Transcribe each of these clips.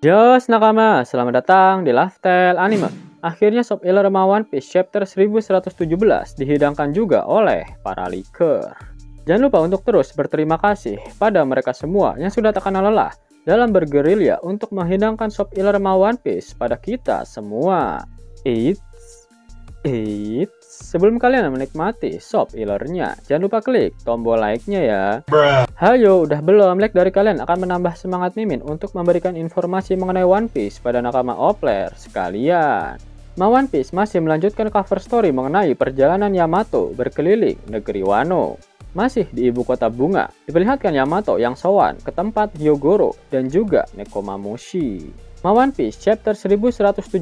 Jos nakama, selamat datang di Lifestyle Anime. Akhirnya Soap Iller sama One Piece chapter 1117 dihidangkan juga oleh para leaker. Jangan lupa untuk terus berterima kasih pada mereka semua yang sudah tak kenal lelah dalam bergerilya untuk menghidangkan Soap Iller sama One Piece pada kita semua. Sebelum kalian menikmati Soap Illernya, jangan lupa klik tombol like-nya ya. Hayo, udah belum? Like dari kalian akan menambah semangat Mimin untuk memberikan informasi mengenai One Piece pada nakama Opler sekalian. One Piece masih melanjutkan cover story mengenai perjalanan Yamato berkeliling negeri Wano. Masih di ibu kota bunga, diperlihatkan Yamato yang sowan ke tempat Hyogoro dan juga Nekomamushi. One Piece chapter 1117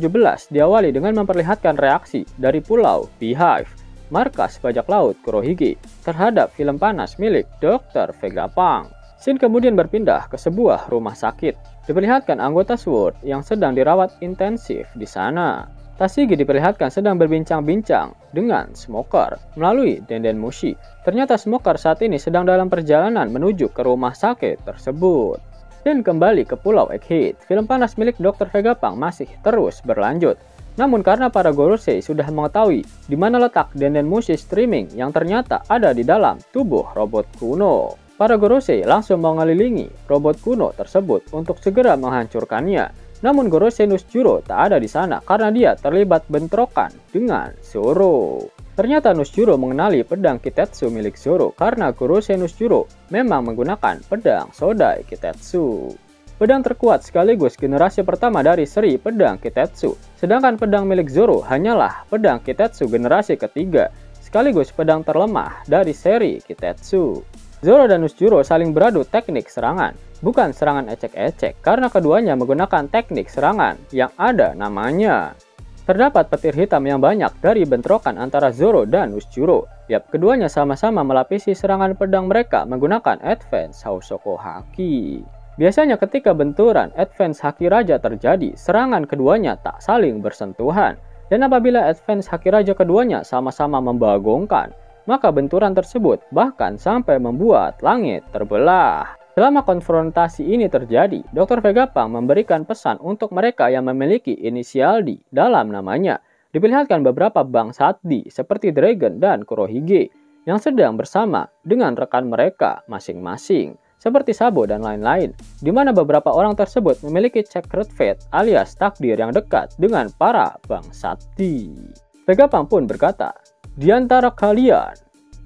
diawali dengan memperlihatkan reaksi dari Pulau Beehive, markas bajak laut Kurohige, terhadap film panas milik Dr. Vegapunk. Scene kemudian berpindah ke sebuah rumah sakit. Diperlihatkan anggota SWORD yang sedang dirawat intensif di sana. Tashigi diperlihatkan sedang berbincang-bincang dengan Smoker melalui Denden Mushi. Ternyata Smoker saat ini sedang dalam perjalanan menuju ke rumah sakit tersebut. Dan kembali ke Pulau Egghead, film panas milik Dr. Vegapunk masih terus berlanjut. Namun karena para Gorosei sudah mengetahui di mana letak Denden Mushi streaming yang ternyata ada di dalam tubuh robot kuno, para Gorosei langsung mengelilingi robot kuno tersebut untuk segera menghancurkannya. Namun Gorosei Nusjuro tak ada di sana karena dia terlibat bentrokan dengan Zoro. Ternyata Nusjuro mengenali pedang Kitetsu milik Zoro karena Gorosei Nusjuro memang menggunakan pedang Sodai Kitetsu. Pedang terkuat sekaligus generasi pertama dari seri pedang Kitetsu, sedangkan pedang milik Zoro hanyalah pedang Kitetsu generasi ketiga, sekaligus pedang terlemah dari seri Kitetsu. Zoro dan Nusjuro saling beradu teknik serangan, bukan serangan ecek-ecek karena keduanya menggunakan teknik serangan yang ada namanya. Terdapat petir hitam yang banyak dari bentrokan antara Zoro dan Nusjuro. Keduanya sama-sama melapisi serangan pedang mereka menggunakan Advance Housoko Haki. Biasanya ketika benturan Advance Haki Raja terjadi, serangan keduanya tak saling bersentuhan. Dan apabila Advance Haki Raja keduanya sama-sama membagongkan, maka benturan tersebut bahkan sampai membuat langit terbelah. Selama konfrontasi ini terjadi, Dr. Vegapunk memberikan pesan untuk mereka yang memiliki inisial D dalam namanya. Diperlihatkan beberapa bangsat D seperti Dragon dan Kurohige yang sedang bersama dengan rekan mereka masing-masing, seperti Sabo dan lain-lain, di mana beberapa orang tersebut memiliki Sacred Fate alias takdir yang dekat dengan para bangsat D. Vegapunk pun berkata, "Di antara kalian."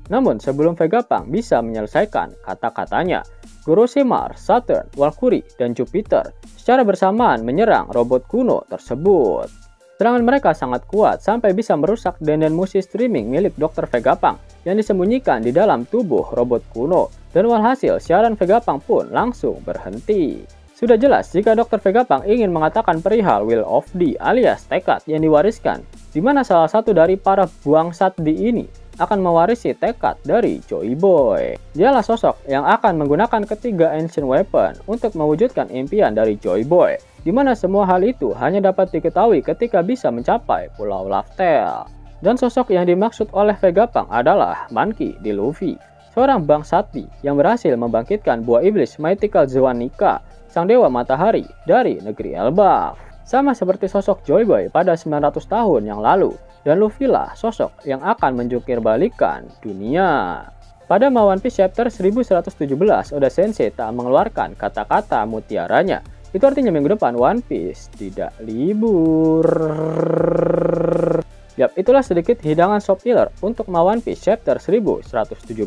Namun sebelum Vegapunk bisa menyelesaikan kata-katanya, Gorosei Mars, Saturn, Valkyrie, dan Jupiter secara bersamaan menyerang robot kuno tersebut. Serangan mereka sangat kuat sampai bisa merusak Denden Mushi streaming milik Dr. Vegapunk yang disembunyikan di dalam tubuh robot kuno, dan walhasil siaran Vegapunk pun langsung berhenti. Sudah jelas jika Dr. Vegapunk ingin mengatakan perihal Will of D alias tekad yang diwariskan, di mana salah satu dari para bangsat D ini akan mewarisi tekad dari Joy Boy. Dialah sosok yang akan menggunakan ketiga Ancient Weapon untuk mewujudkan impian dari Joy Boy, di mana semua hal itu hanya dapat diketahui ketika bisa mencapai Pulau Laftel. Dan sosok yang dimaksud oleh Vegapunk adalah Monkey D. Luffy, seorang bangsat D yang berhasil membangkitkan buah iblis Mythical Zewanika, sang dewa matahari dari negeri Elbaf. Sama seperti sosok Joy Boy pada 900 tahun yang lalu, dan Luffy lah sosok yang akan menjungkir balikan dunia. Pada One Piece chapter 1117, Oda Sensei tak mengeluarkan kata-kata mutiaranya. Itu artinya minggu depan One Piece tidak libur. Itulah sedikit hidangan Soap Iller untuk One Piece chapter 1117.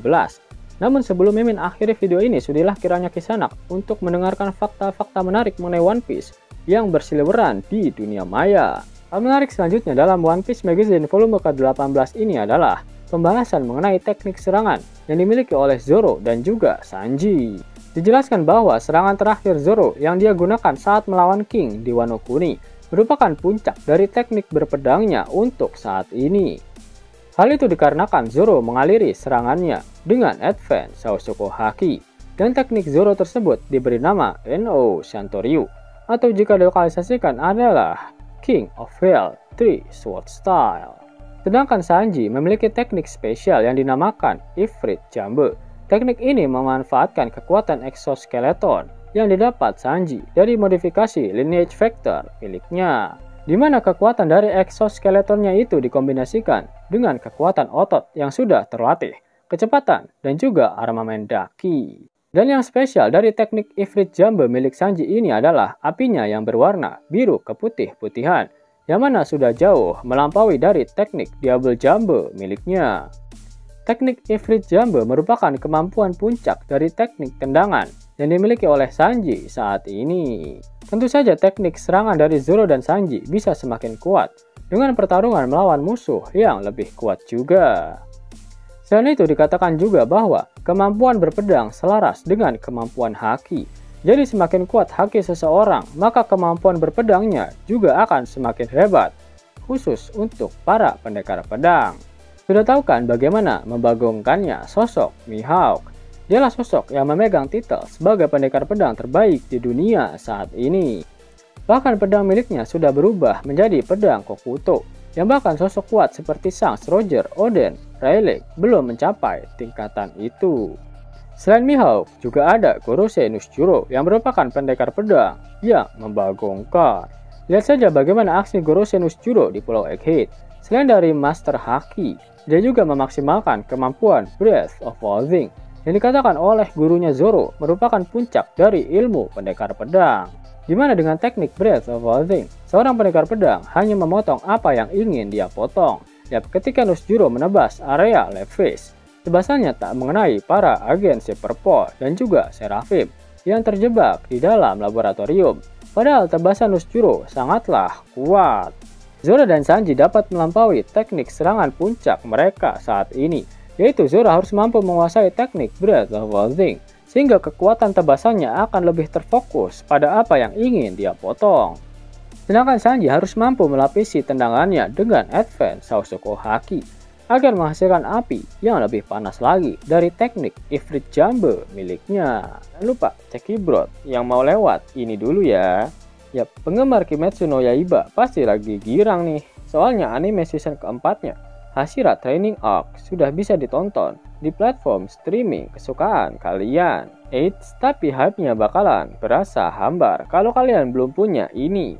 Namun sebelum Mimin akhiri video ini, sudilah kiranya Kisanak untuk mendengarkan fakta-fakta menarik mengenai One Piece yang berseliweran di dunia maya. Hal menarik selanjutnya dalam One Piece Magazine volume ke-18 ini adalah pembahasan mengenai teknik serangan yang dimiliki oleh Zoro dan juga Sanji. Dijelaskan bahwa serangan terakhir Zoro yang dia gunakan saat melawan King di Wano Kuni merupakan puncak dari teknik berpedangnya untuk saat ini. Hal itu dikarenakan Zoro mengaliri serangannya dengan Advance Housoko Haki, dan teknik Zoro tersebut diberi nama No Shantoryu, atau jika dilokalisasikan adalah King of Hell 3 Sword Style. Sedangkan Sanji memiliki teknik spesial yang dinamakan Ifrit Jambe. Teknik ini memanfaatkan kekuatan exoskeleton yang didapat Sanji dari modifikasi Lineage Factor miliknya, di mana kekuatan dari exoskeletonnya itu dikombinasikan dengan kekuatan otot yang sudah terlatih, kecepatan, dan juga armamen daki. Dan yang spesial dari teknik Ifrit Jambe milik Sanji ini adalah apinya yang berwarna biru keputih-putihan, yang mana sudah jauh melampaui dari teknik Diable Jambe miliknya. Teknik Ifrit Jambe merupakan kemampuan puncak dari teknik tendangan yang dimiliki oleh Sanji saat ini. Tentu saja teknik serangan dari Zoro dan Sanji bisa semakin kuat dengan pertarungan melawan musuh yang lebih kuat juga. Selain itu dikatakan juga bahwa kemampuan berpedang selaras dengan kemampuan haki. Jadi semakin kuat haki seseorang, maka kemampuan berpedangnya juga akan semakin hebat, khusus untuk para pendekar pedang. Sudah tahu kan bagaimana membagongkannya sosok Mihawk? Dialah sosok yang memegang titel sebagai pendekar pedang terbaik di dunia saat ini. Bahkan pedang miliknya sudah berubah menjadi pedang Kokuto, yang bahkan sosok kuat seperti Shanks, Roger, Oden, Rayleigh belum mencapai tingkatan itu. Selain Mihawk, juga ada Gorosei no Shuro yang merupakan pendekar pedang yang membagongkan. Lihat saja bagaimana aksi Gorosei no Shuro di Pulau Egghead. Selain dari Master Haki, dia juga memaksimalkan kemampuan Breath of Loathing yang dikatakan oleh gurunya Zoro merupakan puncak dari ilmu pendekar pedang. Di mana dengan teknik Breath of Loathing, seorang pendekar pedang hanya memotong apa yang ingin dia potong. Ketika no Shuro menebas area left face, tebasannya tak mengenai para agen Superpole dan juga Seraphim yang terjebak di dalam laboratorium. Padahal tebasan no Shuro sangatlah kuat. Zoro dan Sanji dapat melampaui teknik serangan puncak mereka saat ini, yaitu Zoro harus mampu menguasai teknik Breath of Loathing, sehingga kekuatan tebasannya akan lebih terfokus pada apa yang ingin dia potong. Sedangkan Sanji harus mampu melapisi tendangannya dengan Advanced Shaosoko Haki, agar menghasilkan api yang lebih panas lagi dari teknik Ifrit Jambe miliknya. Jangan lupa cek Kibrot yang mau lewat ini dulu ya. Penggemar Kimetsu no Yaiba pasti lagi girang nih, soalnya anime season keempatnya, Hashira Training Arc, sudah bisa ditonton di platform streaming kesukaan kalian. Eits, tapi hype-nya bakalan berasa hambar kalau kalian belum punya ini.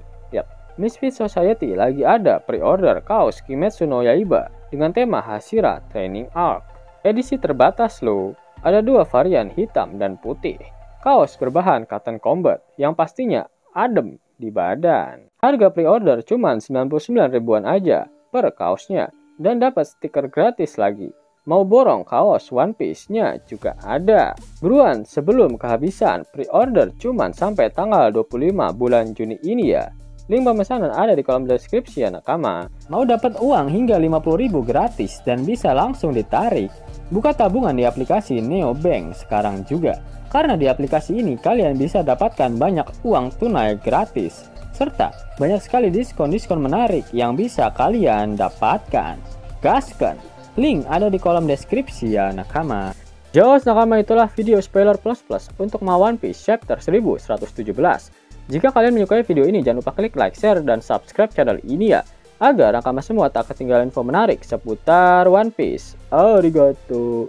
Misfit Society lagi ada pre-order kaos Kimetsu no Yaiba dengan tema Hashira Training Arc. Edisi terbatas loh, ada dua varian hitam dan putih. Kaos berbahan cotton combat yang pastinya adem di badan. Harga pre-order cuma 99 ribuan aja per kaosnya dan dapat stiker gratis lagi. Mau borong kaos One Piece-nya juga ada. Buruan sebelum kehabisan, pre-order cuma sampai tanggal 25 bulan Juni ini ya. Link pemesanan ada di kolom deskripsi ya nakama. Mau dapat uang hingga 50.000 gratis dan bisa langsung ditarik? Buka tabungan di aplikasi Neobank sekarang juga. Karena di aplikasi ini kalian bisa dapatkan banyak uang tunai gratis, serta banyak sekali diskon-diskon menarik yang bisa kalian dapatkan. Gaskan! Link ada di kolom deskripsi ya nakama. Jos nakama, itulah video spoiler plus untuk One Piece chapter 1117. Jika kalian menyukai video ini jangan lupa klik like, share, dan subscribe channel ini ya, agar nakama semua tak ketinggalan info menarik seputar One Piece. Arigato!